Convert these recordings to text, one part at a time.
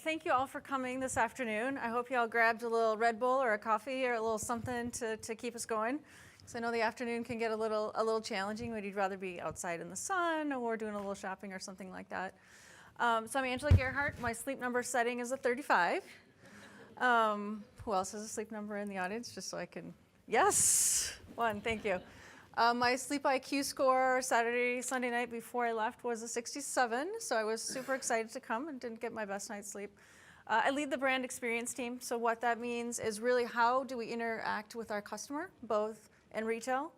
thank you all for coming this afternoon. I hope you all grabbed a little Red Bull or a coffee or a little something to keep us going. Because I know the afternoon can get a little challenging when you'd rather be outside in the sun or doing a little shopping or something like that. So I'm Angela Gearhart. My sleep number setting is a 35. Who else has a sleep number in the audience? Just so I can, yes, one, thank you. My sleep IQ score Sunday night before I left was a 67, so I was super excited to come and didn't get my best night's sleep. I lead the brand experience team, so what that means is really how do we interact with our customer, both in retail,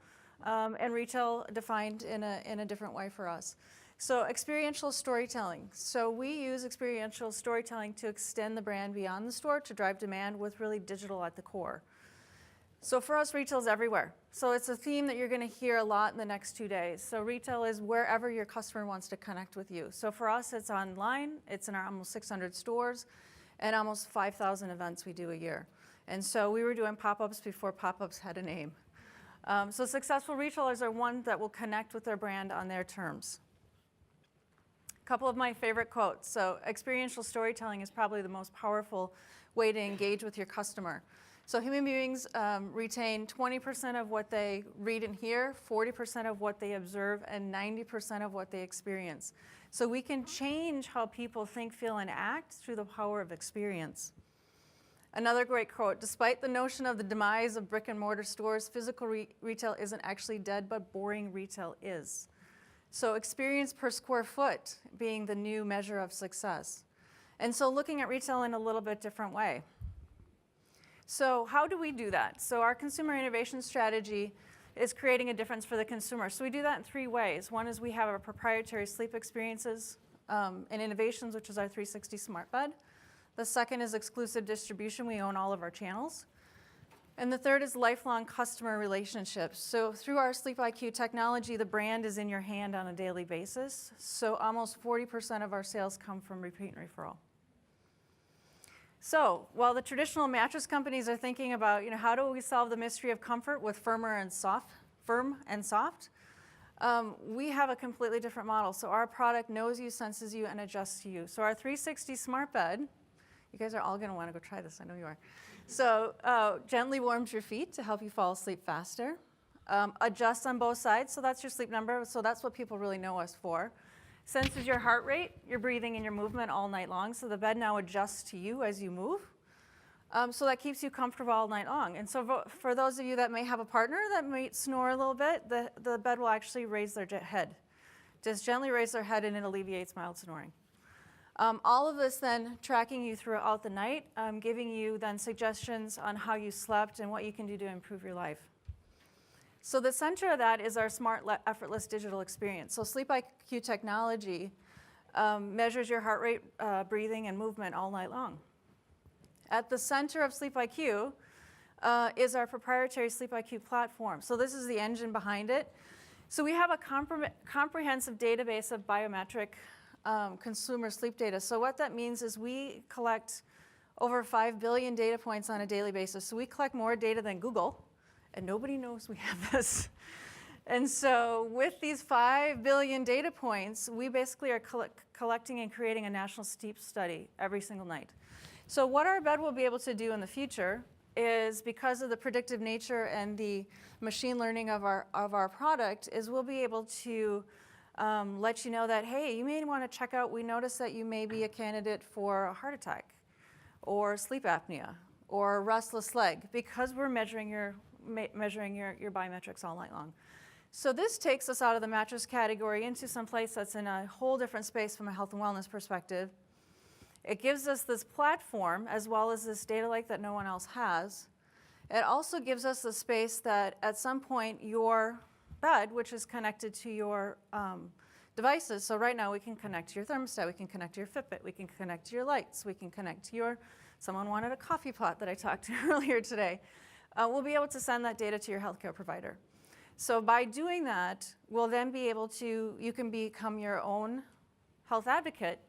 and retail defined in a different way for us. So experiential storytelling. So we use experiential storytelling to extend the brand beyond the store to drive demand with really digital at the core. So for us, retail is everywhere. So it's a theme that you're going to hear a lot in the next 2 days. So retail is wherever your customer wants to connect with you. So for us, it's online. It's in our almost 600 stores and almost 5,000 events we do a year. And so we were doing pop-ups before pop-ups had a name. So successful retailers are ones that will connect with their brand on their terms. A couple of my favorite quotes. So experiential storytelling is probably the most powerful way to engage with your customer. So human beings retain 20% of what they read and hear, 40% of what they observe, and 90% of what they experience. So we can change how people think, feel, and act through the power of experience. Another great quote, despite the notion of the demise of brick and mortar stores, physical retail isn't actually dead, but boring retail is. So experience per square foot being the new measure of success. And so looking at retail in a little bit different way. So how do we do that? So our consumer innovation strategy is creating a difference for the consumer. So we do that in 3 ways. One is we have our proprietary sleep experiences and innovations, which is our 360 smart bed. The second is exclusive distribution. We own all of our channels. And the third is lifelong customer relationships. So through our Sleep IQ technology, the brand is in your hand on a daily basis. So almost 40% of our sales come from repeat and referral. So while the traditional mattress companies are thinking about, how do we solve the mystery of comfort with firm and soft, we have a completely different model. So our product knows you, senses you, and adjusts to you. So our 360 smart bed, you guys are all going to want to go try this. I know you are. So gently warms your feet to help you fall asleep faster. Adjusts on both sides. So that's your sleep number. So that's what people really know us for. Senses your heart rate, your breathing, and your movement all night long. So the bed now adjusts to you as you move. So that keeps you comfortable all night long. And so for those of you that may have a partner that might snore a little bit, the bed will actually raise their head. Just gently raise their head and it alleviates mild snoring. All of this then tracking you throughout the night, giving you then suggestions on how you slept and what you can do to improve your life. So the center of that is our smart, effortless digital experience. So Sleep IQ technology measures your heart rate, breathing, and movement all night long. At the center of Sleep IQ is our proprietary Sleep IQ platform. So this is the engine behind it. So we have a comprehensive database of biometric consumer sleep data. So what that means is we collect over 5 billion data points on a daily basis. So we collect more data than Google. And nobody knows we have this. And so with these 5 billion data points, we basically are collecting and creating a national sleep study every single night. So what our bed will be able to do in the future is, because of the predictive nature and the machine learning of our product, is we'll be able to let you know that, hey, you may want to check out, we noticed that you may be a candidate for a heart attack or sleep apnea or restless leg, because we're measuring your biometrics all night long. So this takes us out of the mattress category into some place that's in a whole different space from a health and wellness perspective. It gives us this platform as well as this data lake that no one else has. It also gives us the space that at some point your bed, which is connected to your devices, so right now we can connect to your thermostat, we can connect to your Fitbit, we can connect to your lights, we can connect to your, someone wanted a coffee pot that I talked to earlier today. We'll be able to send that data to your healthcare provider. So by doing that, we'll then be able to, you can become your own health advocate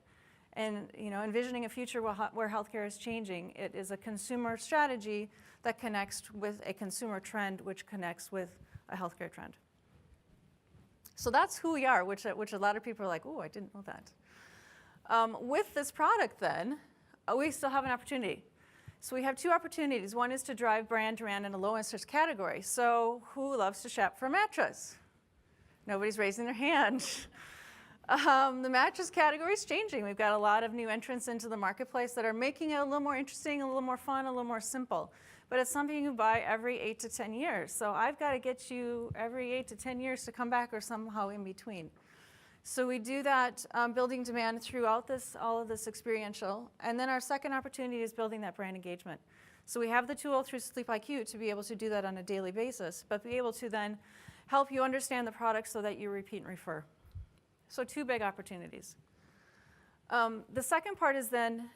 and envisioning a future where healthcare is changing. It is a consumer strategy that connects with a consumer trend, which connects with a healthcare trend. So that's who we are, which a lot of people are like, oh, I didn't know that. With this product then, we still have an opportunity. So we have two opportunities. One is to drive brand demand in a low interest category. So who loves to shop for a mattress? Nobody's raising their hand. The mattress category is changing. We've got a lot of new entrants into the marketplace that are making it a little more interesting, a little more fun, a little more simple. But it's something you buy every 8 to 10 years. So I've got to get you every 8 to 10 years to come back or somehow in between. So we do that building demand throughout all of this experiential. And then our second opportunity is building that brand engagement. So we have the tool through Sleep IQ to be able to do that on a daily basis, but be able to then help you understand the product so that you repeat and refer. So two big opportunities. The second part is then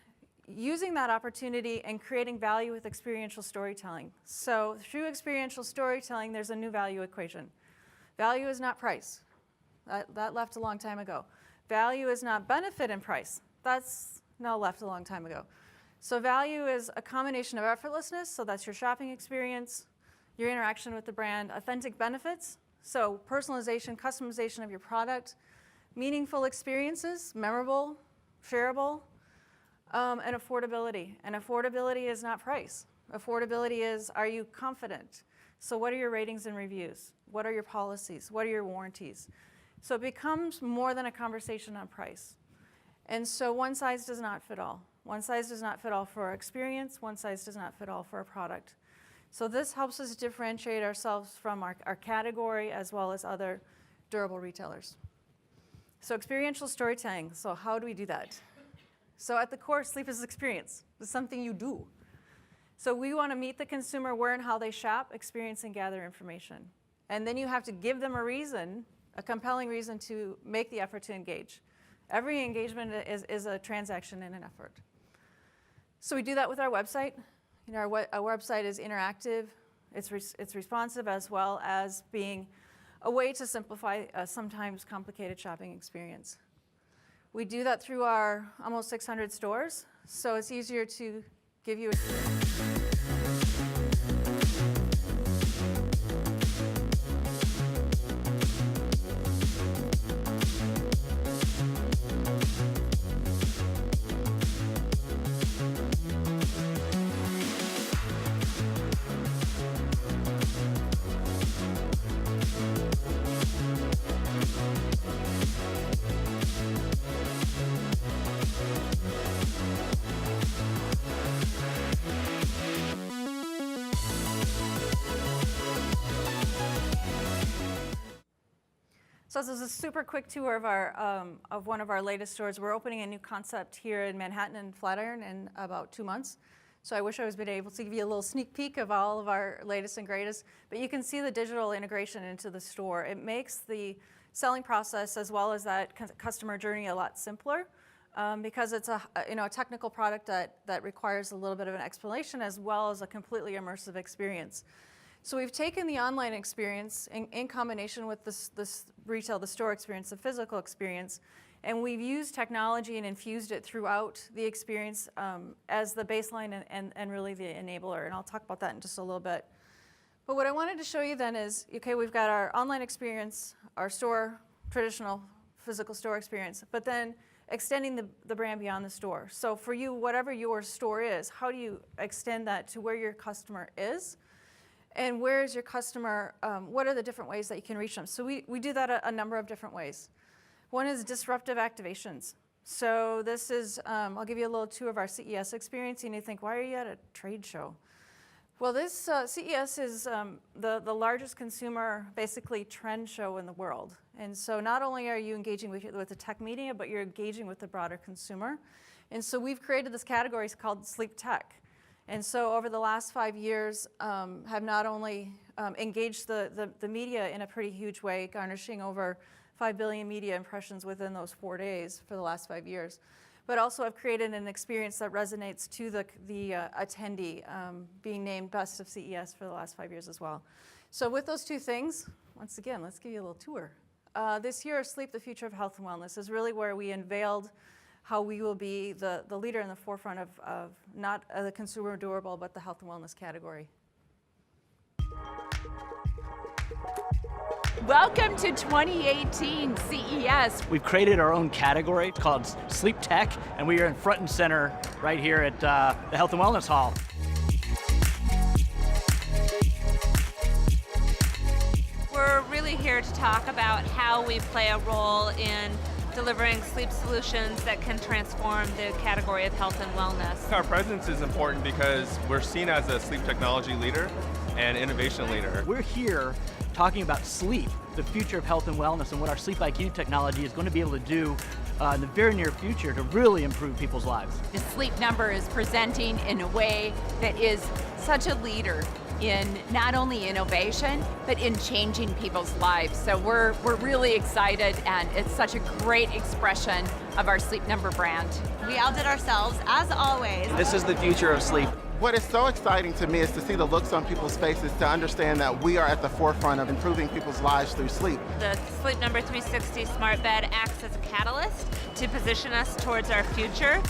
using that opportunity and creating value with experiential storytelling. So through experiential storytelling, there's a new value equation. Value is not price. That left a long time ago. Value is not benefit and price. That's now left a long time ago. So value is a combination of effortlessness, so that's your shopping experience, your interaction with the brand, authentic benefits, so personalization, customization of your product, meaningful experiences, memorable, shareable, and affordability. And affordability is not price. Affordability is, are you confident? So what are your ratings and reviews? What are your policies? What are your warranties? So it becomes more than a conversation on price. And so one size does not fit all. One size does not fit all for our experience. One size does not fit all for our product. So this helps us differentiate ourselves from our category as well as other durable retailers. So experiential storytelling, so how do we do that? So at the core, sleep is experience. It's something you do. So we want to meet the consumer where and how they shop, experience, and gather information. And then you have to give them a reason, a compelling reason to make the effort to engage. Every engagement is a transaction and an effort. So we do that with our website. You know, our website is interactive. It's responsive as well as being a way to simplify a sometimes complicated shopping experience. We do that through our almost 600 stores, so it's easier to give you a So this is a super quick tour of one of our latest stores. We're opening a new concept here in Manhattan and Flatiron in about 2 months. So I wish I was been able to give you a little sneak peek of all of our latest and greatest. But you can see the digital integration into the store. It makes the selling process as well as that customer journey a lot simpler because it's a technical product that requires a little bit of an explanation as well as a completely immersive experience. So we've taken the online experience in combination with this retail, the store experience, the physical experience, and we've used technology and infused it throughout the experience as the baseline and really the enabler. And I'll talk about that in just a little bit. But what I wanted to show you then is, okay, we've got our online experience, our store, traditional physical store experience, but then extending the brand beyond the store. So for you, whatever your store is, how do you extend that to where your customer is? And where is your customer, what are the different ways that you can reach them? So we do that a number of different ways. One is disruptive activations. So this is, I'll give you a little tour of our CES experience, and you think, why are you at a trade show? Well, this CES is the largest consumer, basically, trend show in the world. And so not only are you engaging with the tech media, but you're engaging with the broader consumer. And so we've created this category called sleep tech. And so over the last 5 years, have not only engaged the media in a pretty huge way, garnishing over 5 billion media impressions within those 4 days for the last 5 years, but also have created an experience that resonates to the attendee, being named Best of CES for the last 5 years as well. So with those two things, once again, let's give you a little tour. This year, Sleep, the Future of Health and Wellness is really where we unveiled how we will be the leader in the forefront of not the consumer durable, but the health and wellness category. Welcome to 2018 CES. We've created our own category called Sleep Tech, and we are in front and center right here at the Health and Wellness Hall. We're really here to talk about how we play a role in delivering sleep solutions that can transform the category of health and wellness. Our presence is important because we're seen as a sleep technology leader and innovation leader. We're here talking about sleep, the future of health and wellness, and what our Sleep IQ technology is going to be able to do in the very near future to really improve people's lives. The Sleep Number is presenting in a way that is such a leader in not only innovation, but in changing people's lives. So we're really excited, and it's such a great expression of our Sleep Number brand. We outdid ourselves, as always. This is the future of sleep. What is so exciting to me is to see the looks on people's faces, to understand that we are at the forefront of improving people's lives through sleep. The Sleep Number 360 smart bed acts as a catalyst to position us towards our future.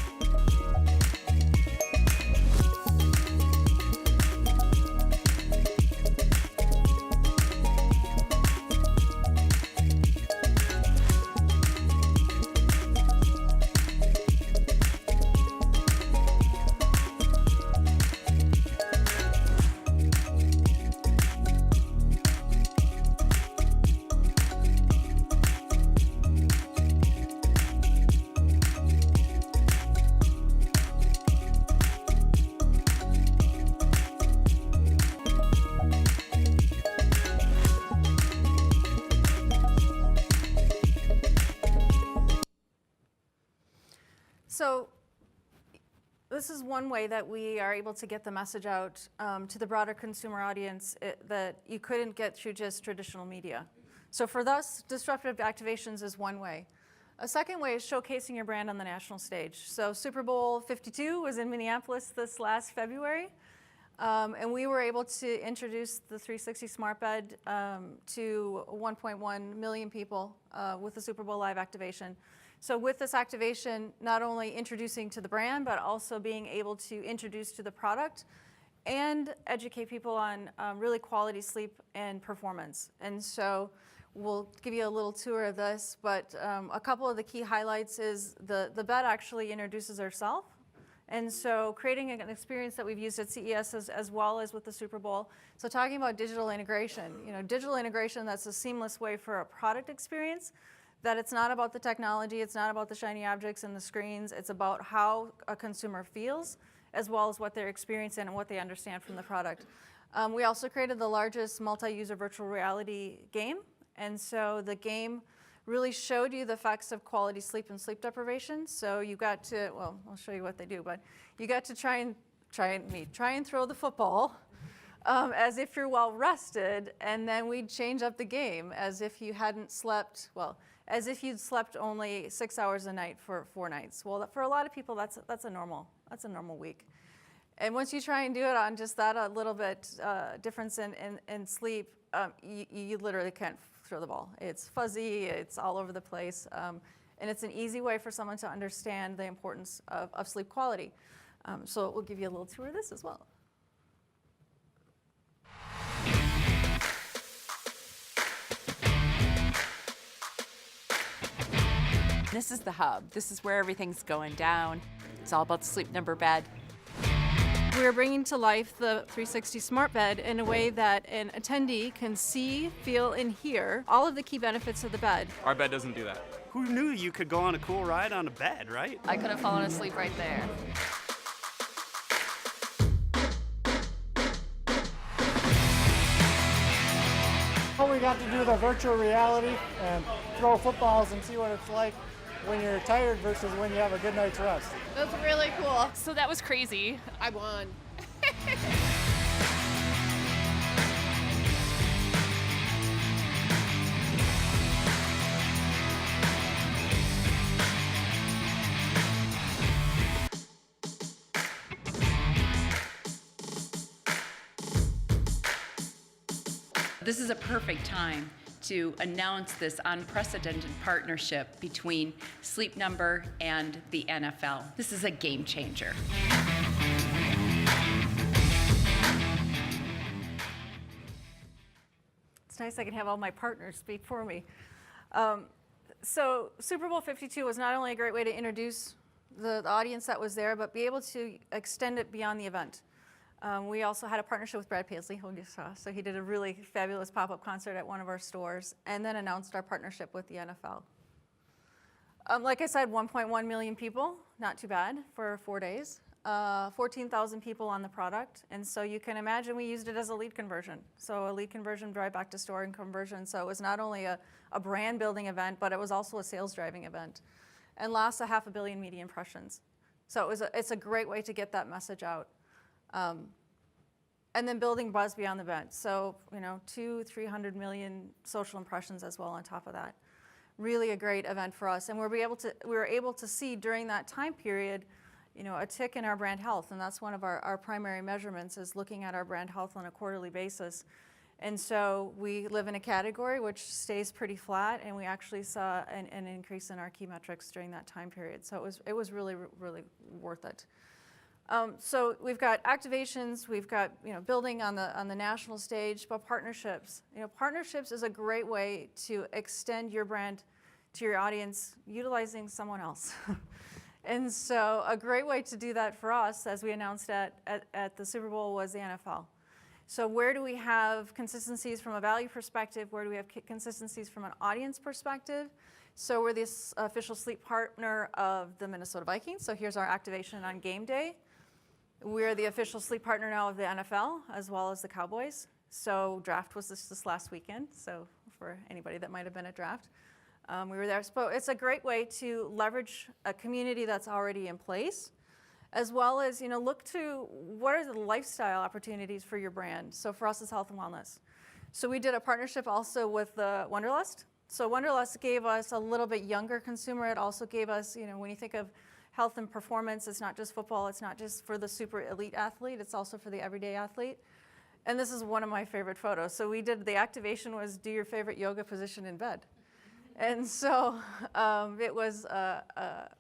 So this is one way that we are able to get the message out to the broader consumer audience that you couldn't get through just traditional media. So for us, disruptive activations is one way. A second way is showcasing your brand on the national stage. So Super Bowl 52 was in Minneapolis this last February, and we were able to introduce the 360 smart bed to 1.1 million people with the Super Bowl live activation. So with this activation, not only introducing to the brand, but also being able to introduce to the product and educate people on really quality sleep and performance. And so we'll give you a little tour of this, but a couple of the key highlights is the bed actually introduces herself. And so creating an experience that we've used at CES as well as with the Super Bowl. So talking about digital integration, digital integration that's a seamless way for a product experience, that it's not about the technology, it's not about the shiny objects and the screens, it's about how a consumer feels as well as what they're experiencing and what they understand from the product. We also created the largest multi-user virtual reality game, and so the game really showed you the effects of quality sleep and sleep deprivation. So you got to, well, I'll show you what they do, but you got to try and throw the football as if you're well rested, and then we'd change up the game as if you hadn't slept, well, as if you'd slept only 6 hours a night for 4 nights. Well, for a lot of people, that's a normal week. And once you try and do it on just that a little bit difference in sleep, you literally can't throw the ball. It's fuzzy, it's all over the place, and it's an easy way for someone to understand the importance of sleep quality. So we'll give you a little tour of this as well. This is the hub. This is where everything's going down. It's all about the Sleep Number bed. We're bringing to life the 360 smart bed in a way that an attendee can see, feel, and hear all of the key benefits of the bed. Our bed doesn't do that. Who knew you could go on a cool ride on a bed, right? I could have fallen asleep right there. Well, we got to do the virtual reality and throw footballs and see what it's like when you're tired versus when you have a good night's rest. That's really cool. So that was crazy. I won. This is a perfect time to announce this unprecedented partnership between Sleep Number and the NFL. This is a game changer. It's nice I can have all my partners speak for me. So Super Bowl 52 was not only a great way to introduce the audience that was there, but be able to extend it beyond the event. We also had a partnership with Brad Paisley, who you saw. So he did a really fabulous pop-up concert at one of our stores and then announced our partnership with the NFL. Like I said, 1.1 million people, not too bad for 4 days. 14,000 people on the product. And so you can imagine we used it as a lead conversion. So a lead conversion, drive back to store and conversion. So it was not only a brand building event, but it was also a sales driving event. And lost 500 million media impressions. So it's a great way to get that message out. And then building buzz beyond the event. So, 200-300 million social impressions as well on top of that. Really a great event for us. And we were able to see during that time period, a tick in our brand health. And that's one of our primary measurements, is looking at our brand health on a quarterly basis. And so we live in a category which stays pretty flat, and we actually saw an increase in our key metrics during that time period. So it was really, really worth it. So we've got activations, we've got building on the national stage, but partnerships. Partnerships is a great way to extend your brand to your audience utilizing someone else. And so a great way to do that for us, as we announced at the Super Bowl, was the NFL. So where do we have consistencies from a value perspective? Where do we have consistencies from an audience perspective? So we're the official sleep partner of the Minnesota Vikings. So here's our activation on game day. We're the official sleep partner now of the NFL, as well as the Cowboys. So draft was this last weekend. So for anybody that might have been at draft, we were there. So it's a great way to leverage a community that's already in place, as well as look to what are the lifestyle opportunities for your brand. So for us, it's health and wellness. So we did a partnership also with the Wonderlust. So Wonderlust gave us a little bit younger consumer. It also gave us, when you think of health and performance, it's not just football, it's not just for the super elite athlete, it's also for the everyday athlete. And this is one of my favorite photos. So the activation was do your favorite yoga position in bed. And so it was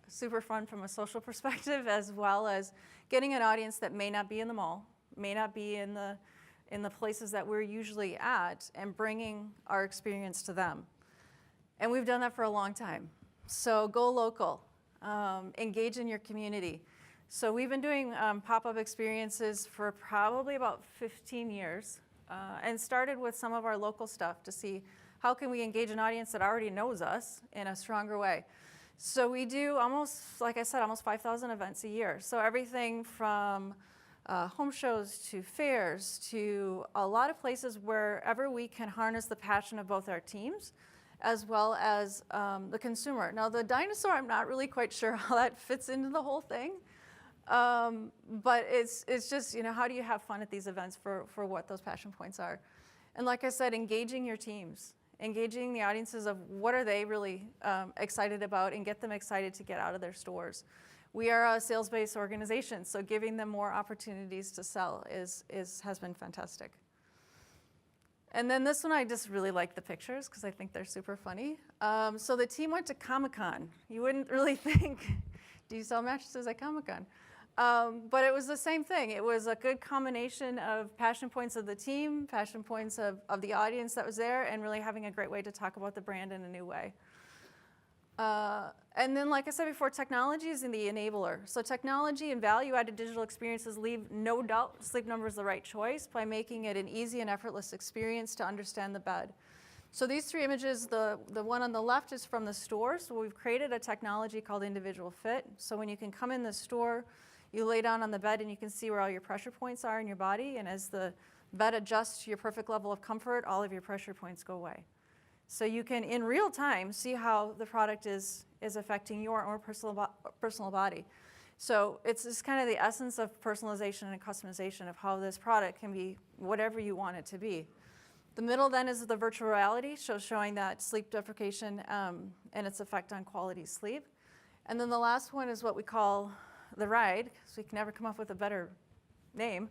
super fun from a social perspective, as well as getting an audience that may not be in the mall, may not be in the places that we're usually at, and bringing our experience to them. And we've done that for a long time. So go local, engage in your community. So we've been doing pop-up experiences for probably about 15 years, and started with some of our local stuff to see how can we engage an audience that already knows us in a stronger way. So we do almost 5,000 events a year. So everything from home shows to fairs to a lot of places wherever we can harness the passion of both our teams as well as the consumer. Now the dinosaur, I'm not really quite sure how that fits into the whole thing. But it's just, how do you have fun at these events for what those passion points are? And like I said, engaging your teams, engaging the audiences of what are they really excited about, and get them excited to get out of their stores. We are a sales-based organization, so giving them more opportunities to sell has been fantastic. And then this one, I just really like the pictures because I think they're super funny. So the team went to Comic-Con. You wouldn't really think, do you sell mattresses at Comic-Con? But it was the same thing. It was a good combination of passion points of the team, passion points of the audience that was there, and really having a great way to talk about the brand in a new way. And then, like I said before, technology is the enabler. So technology and value-added digital experiences leave no doubt Sleep Number is the right choice by making it an easy and effortless experience to understand the bed. So these three images, the one on the left is from the store. So we've created a technology called Individual Fit. So when you can come in the store, you lay down on the bed and you can see where all your pressure points are in your body. And as the bed adjusts to your perfect level of comfort, all of your pressure points go away. So you can, in real time, see how the product is affecting your own personal body. So it's just kind of the essence of personalization and customization of how this product can be whatever you want it to be. The middle then is the virtual reality, showing that sleep deprivation and its effect on quality sleep. And then the last one is what we call the ride, because we can never come up with a better name,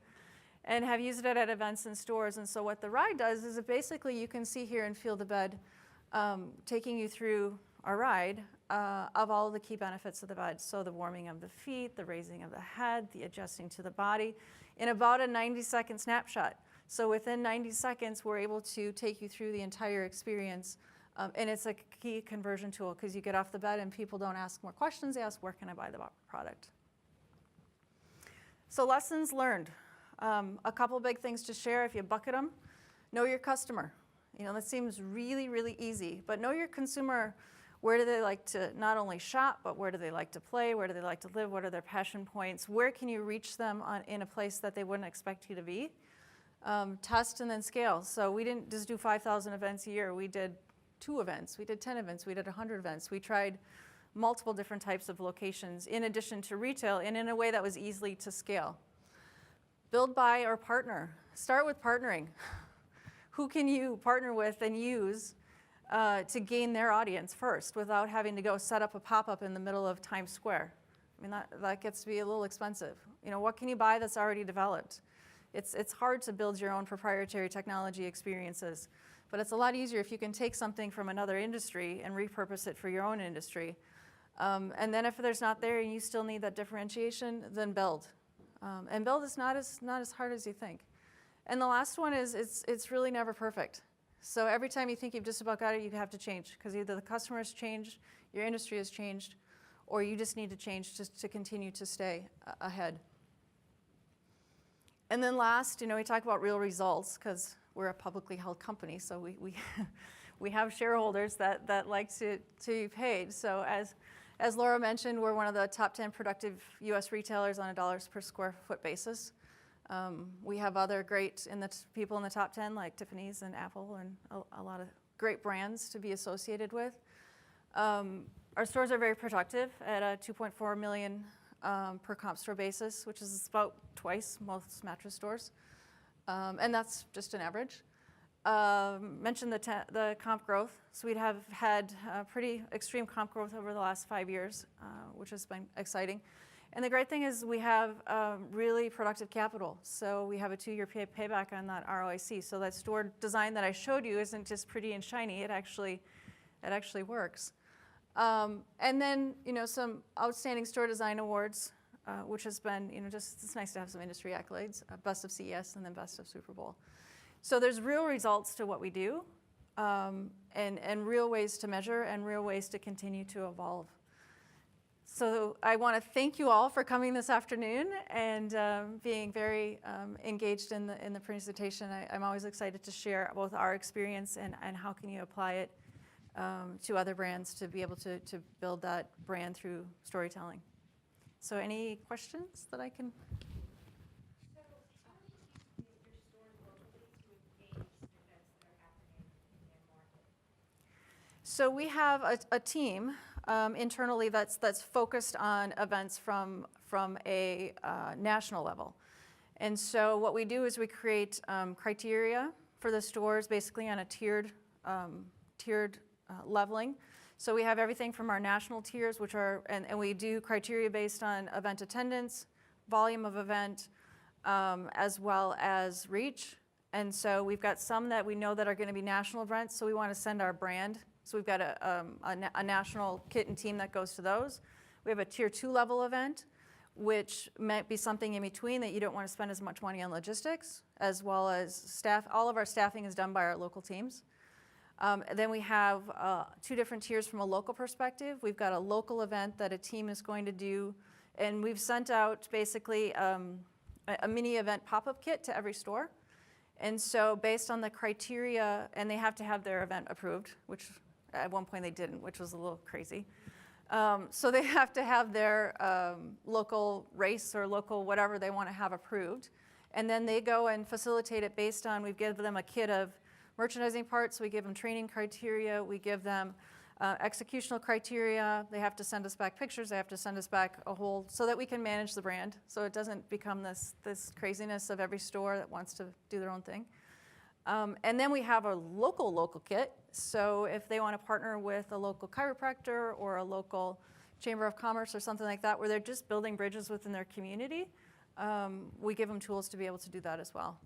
and have used it at events and stores. And so what the ride does is basically you can see here and feel the bed taking you through a ride of all the key benefits of the bed. So the warming of the feet, the raising of the head, the adjusting to the body in about a 90-second snapshot. So within 90 seconds, we're able to take you through the entire experience. And it's a key conversion tool because you get off the bed and people don't ask more questions. They ask, where can I buy the product? So lessons learned. A couple big things to share if you bucket them. Know your customer. You know, that seems really, really easy. But know your consumer. Where do they like to not only shop, but where do they like to play? Where do they like to live? What are their passion points? Where can you reach them in a place that they wouldn't expect you to be? Test and then scale. So we didn't just do 5,000 events a year. We did 2 events. We did 10 events. We did 100 events. We tried multiple different types of locations in addition to retail and in a way that was easily to scale. Build, buy, or partner. Start with partnering. Who can you partner with and use to gain their audience first without having to go set up a pop-up in the middle of Times Square? I mean, that gets to be a little expensive. You know, what can you buy that's already developed? It's hard to build your own proprietary technology experiences, but it's a lot easier if you can take something from another industry and repurpose it for your own industry. And then if there's not there and you still need that differentiation, then build. And build is not as hard as you think. And the last one is it's really never perfect. So every time you think you've just about got it, you have to change because either the customer has changed, your industry has changed, or you just need to change just to continue to stay ahead. And then last, you know, we talk about real results because we're a publicly held company, so we have shareholders that like to be paid. So as Laura mentioned, we're one of the top 10 productive U.S. retailers on a dollars per square foot basis. We have other great people in the top 10 like Tiffany's and Apple and a lot of great brands to be associated with. Our stores are very productive at a 2.4 million per comp store basis, which is about twice most mattress stores. And that's just an average. Mentioned the comp growth. So we have had pretty extreme comp growth over the last 5 years, which has been exciting. And the great thing is we have really productive capital. So we have a 2-year payback on that ROIC. So that store design that I showed you isn't just pretty and shiny. It actually works. And then, you know, some outstanding store design awards, which has been, you know, just it's nice to have some industry accolades, best of CES and then best of Super Bowl. So there's real results to what we do, and real ways to measure and real ways to continue to evolve. So I want to thank you all for coming this afternoon and being very engaged in the presentation. I'm always excited to share both our experience and how can you apply it to other brands to be able to build that brand through storytelling. So any questions that I can? So we have a team internally that's focused on events from a national level. And so what we do is we create criteria for the stores basically on a tiered leveling. So we have everything from our national tiers, which are, and we do criteria based on event attendance, volume of event, as well as reach. And so we've got some that we know that are going to be national events, so we want to send our brand. So we've got a national kit and team that goes to those. We have a tier 2 level event, which might be something in between that you don't want to spend as much money on logistics, as well as staff. All of our staffing is done by our local teams. Then we have 2 different tiers from a local perspective. We've got a local event that a team is going to do, and we've sent out basically a mini event pop-up kit to every store. And so based on the criteria, and they have to have their event approved, which at one point they didn't, which was a little crazy. So they have to have their local race or local whatever they want to have approved. And then they go and facilitate it based on, we give them a kit of merchandising parts, we give them training criteria, we give them executional criteria. They have to send us back pictures, they have to send us back a whole, so that we can manage the brand, so it doesn't become this craziness of every store that wants to do their own thing. And then we have a local kit, so if they want to partner with a local chiropractor or a local chamber of commerce or something like that, where they're just building bridges within their community, we give them tools to be able to do that as well.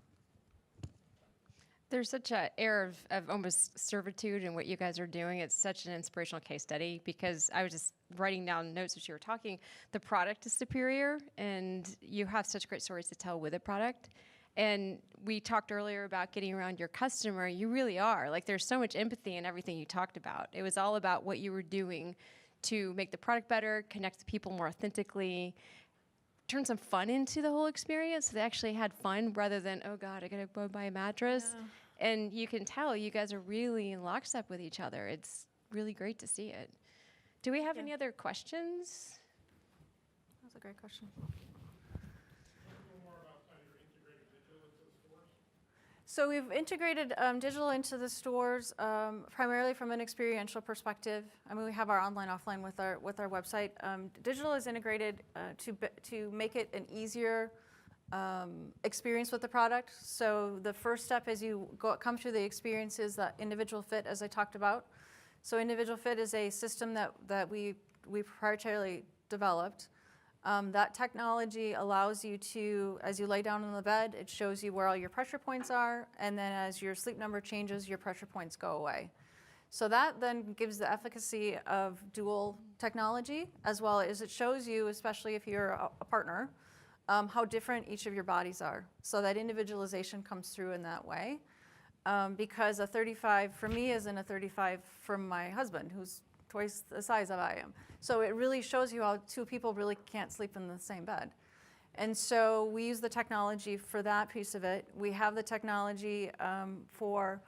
There's such an air of almost servitude in what you guys are doing. It's such an inspirational case study because I was just writing down notes as you were talking. The product is superior, and you have such great stories to tell with a product. And we talked earlier about getting around your customer. You really are. Like, there's so much empathy in everything you talked about. It was all about what you were doing to make the product better, connect the people more authentically, turn some fun into the whole experience. So they actually had fun rather than, oh God, I gotta go buy a mattress. Yeah. And you can tell you guys are really in lockstep with each other. It's really great to see it. Do we have any other questions? That's a great question. So we've integrated digital into the stores primarily from an experiential perspective. I mean, we have our online, offline with our website. Digital is integrated to make it an easier experience with the product. So the first step as you come through the experience is that individual fit, as I talked about. So individual fit is a system that we proprietarily developed. That technology allows you to, as you lay down on the bed, it shows you where all your pressure points are, and then as your sleep number changes, your pressure points go away. So that then gives the efficacy of dual technology, as well as it shows you, especially if you're a partner, how different each of your bodies are. So that individualization comes through in that way. Because a 35 for me isn't a 35 from my husband, who's twice the size of I am. So it really shows you how two people really can't sleep in the same bed. And so we use the technology for that piece of it. We have the technology for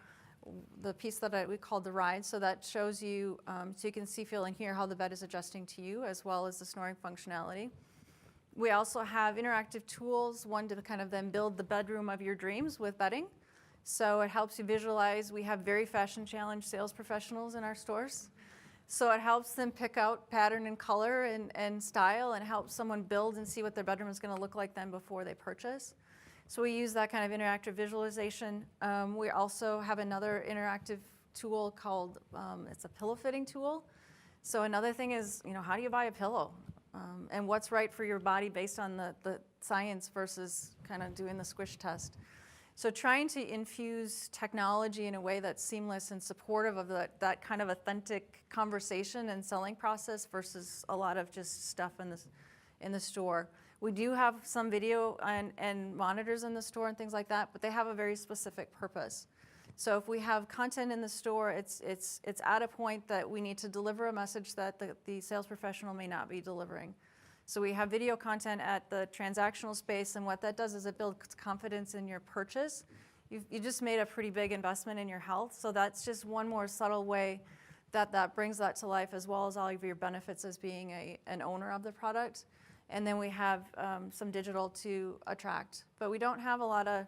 the piece that we call the ride. So that shows you, so you can see, feel, and hear how the bed is adjusting to you, as well as the snoring functionality. We also have interactive tools, one to kind of then build the bedroom of your dreams with bedding. So it helps you visualize. We have very fashion challenged sales professionals in our stores. So it helps them pick out pattern and color and style, and helps someone build and see what their bedroom is going to look like then before they purchase. So we use that kind of interactive visualization. We also have another interactive tool called, it's a pillow fitting tool. So another thing is, how do you buy a pillow? And what's right for your body based on the science versus kind of doing the squish test. So trying to infuse technology in a way that's seamless and supportive of that kind of authentic conversation and selling process versus a lot of just stuff in the store. We do have some video and monitors in the store and things like that, but they have a very specific purpose. So if we have content in the store, it's at a point that we need to deliver a message that the sales professional may not be delivering. So we have video content at the transactional space, and what that does is it builds confidence in your purchase. You just made a pretty big investment in your health, so that's just one more subtle way that brings that to life, as well as all of your benefits as being an owner of the product. And then we have some digital to attract. But we don't have a lot of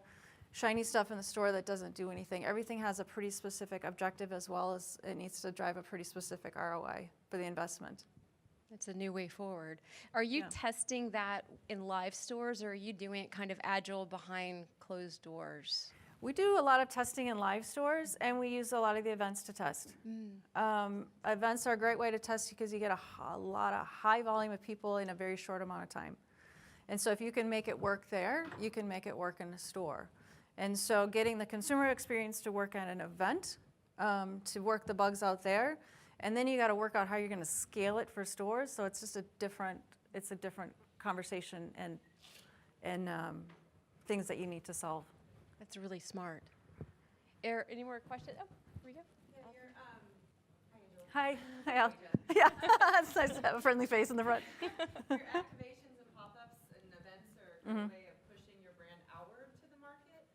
shiny stuff in the store that doesn't do anything. Everything has a pretty specific objective, as well as it needs to drive a pretty specific ROI for the investment. It's a new way forward. Are you testing that in live stores, or are you doing it kind of agile behind closed doors? We do a lot of testing in live stores, and we use a lot of the events to test. Events are a great way to test because you get a lot of high volume of people in a very short amount of time. And so if you can make it work there, you can make it work in a store. And so getting the consumer experience to work at an event, to work the bugs out there, and then you got to work out how you're going to scale it for stores. So it's just a different conversation and things that you need to solve. That's really smart. Any more questions? Oh, here we go. Hi, Al. Yeah, it's nice to have a friendly face in the front. Your activations and pop-ups and events are a good way of pushing your brand outward to the market.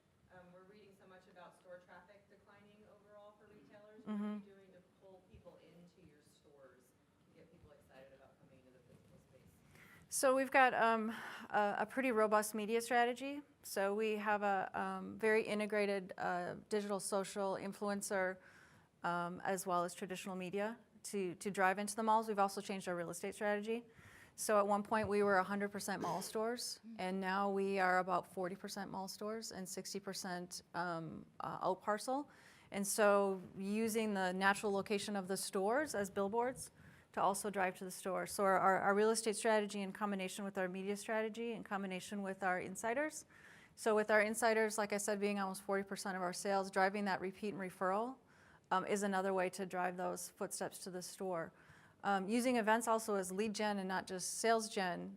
We're reading so much about store traffic declining overall for retailers. What are you doing to pull people into your stores to get people excited about coming into the physical space? So we've got a pretty robust media strategy. So we have a very integrated digital social influencer as well as traditional media to drive into the malls. We've also changed our real estate strategy. So at one point we were 100% mall stores, and now we are about 40% mall stores and 60% out parcel. And so using the natural location of the stores as billboards to also drive to the store. So our real estate strategy in combination with our media strategy, in combination with our insiders. So with our insiders, like I said, being almost 40% of our sales, driving that repeat and referral is another way to drive those footsteps to the store. Using events also as lead gen and not just sales gen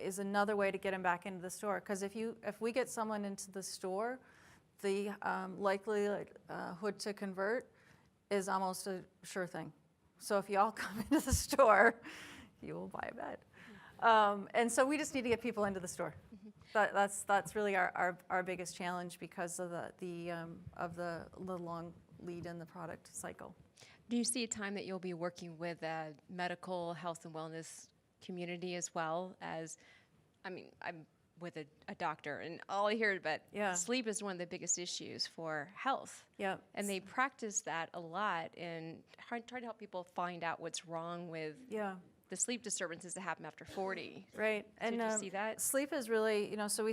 is another way to get them back into the store. Because if we get someone into the store, the likelihood to convert is almost a sure thing. So if you all come into the store, you will buy a bed. And so we just need to get people into the store. That's really our biggest challenge because of the long lead in the product cycle. Do you see a time that you'll be working with a medical health and wellness community as well as, I mean, I'm with a doctor and all I hear about sleep is one of the biggest issues for health. Yeah. And they practice that a lot and try to help people find out what's wrong with the sleep disturbances that happen after 40. Right. So did you see that? Sleep is really, so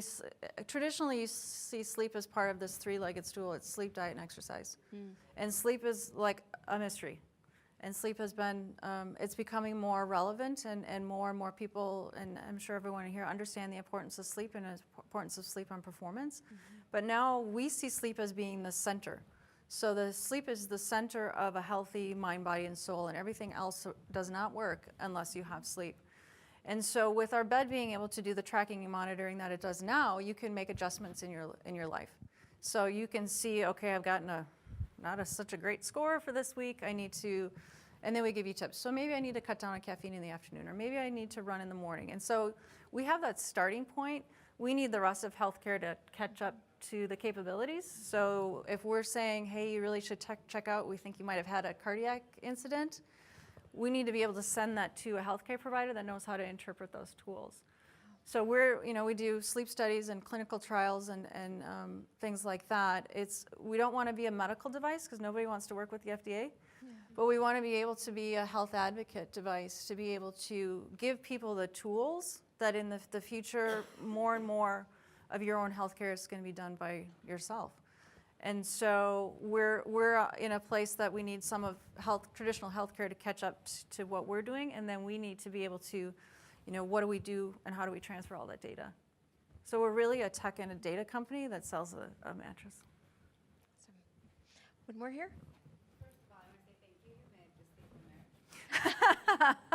traditionally you see sleep as part of this three-legged stool. It's sleep, diet, and exercise. And sleep is like a mystery. And sleep has been, it's becoming more relevant and more people, and I'm sure everyone here understand the importance of sleep and the importance of sleep on performance. But now we see sleep as being the center. So the sleep is the center of a healthy mind, body, and soul, and everything else does not work unless you have sleep. And so with our bed being able to do the tracking and monitoring that it does now, you can make adjustments in your life. So you can see, okay, I've gotten such a great score for this week. I need to, and then we give you tips. So maybe I need to cut down on caffeine in the afternoon, or maybe I need to run in the morning. And so we have that starting point. We need the rest of healthcare to catch up to the capabilities. So if we're saying, hey, you really should check out, we think you might have had a cardiac incident, we need to be able to send that to a healthcare provider that knows how to interpret those tools. So we do sleep studies and clinical trials and things like that. We don't want to be a medical device because nobody wants to work with the FDA, but we want to be able to be a health advocate device, to be able to give people the tools that in the future, more and more of your own healthcare is going to be done by yourself. And so we're in a place that we need some of traditional healthcare to catch up to what we're doing, and then we need to be able to, what do we do and how do we transfer all that data? So we're really a tech and a data company that sells a mattress. One more here? First of all, I want to say thank you. May I just say from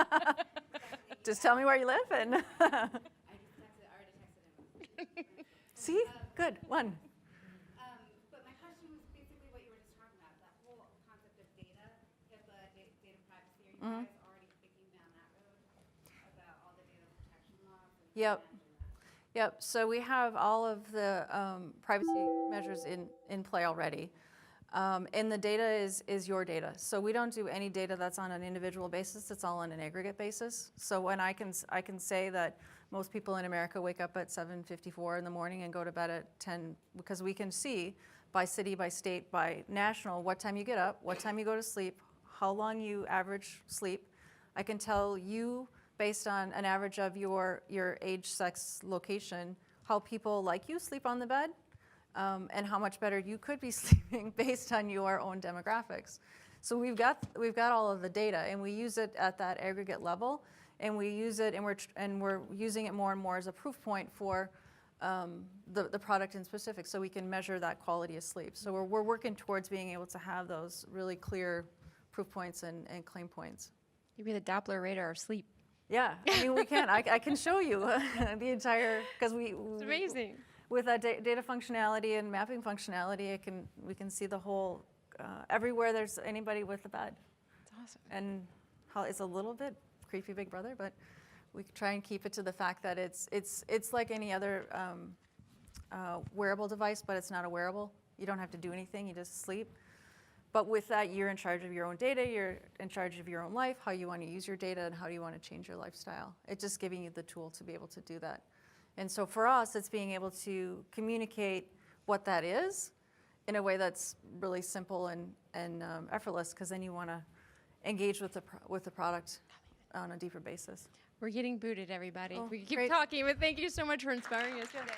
there? Just tell me where you live and. I already texted him. See? Good. One. But my question was basically what you were just talking about, that whole concept of data, HIPAA, data privacy. Are you guys already thinking down that road about all the data protection laws? Yep. So we have all of the privacy measures in play already. And the data is your data. So we don't do any data that's on an individual basis. It's all on an aggregate basis. So when I can say that most people in America wake up at 7:54 in the morning and go to bed at 10, because we can see by city, by state, by national, what time you get up, what time you go to sleep, how long you average sleep. I can tell you based on an average of your age, sex, location, how people like you sleep on the bed. And how much better you could be sleeping based on your own demographics. So we've got all of the data, and we use it at that aggregate level, and we use it, and we're using it more and more as a proof point for the product in specific, so we can measure that quality of sleep. So we're working towards being able to have those really clear proof points and claim points. You'd be the Doppler radar of sleep. Yeah, I mean we can. I can show you the entire because It's amazing. With that data functionality and mapping functionality, we can see the whole, everywhere there's anybody with a bed. That's awesome. And it's a little bit creepy Big Brother, but we try and keep it to the fact that it's like any other wearable device, but it's not a wearable. You don't have to do anything, you just sleep. But with that, you're in charge of your own data, you're in charge of your own life, how you want to use your data, and how you want to change your lifestyle. It's just giving you the tool to be able to do that. And so for us, it's being able to communicate what that is in a way that's really simple and effortless, because then you want to engage with the product on a deeper basis. We're getting booted, everybody. Oh, We keep great. talking, but thank you so much for inspiring us today.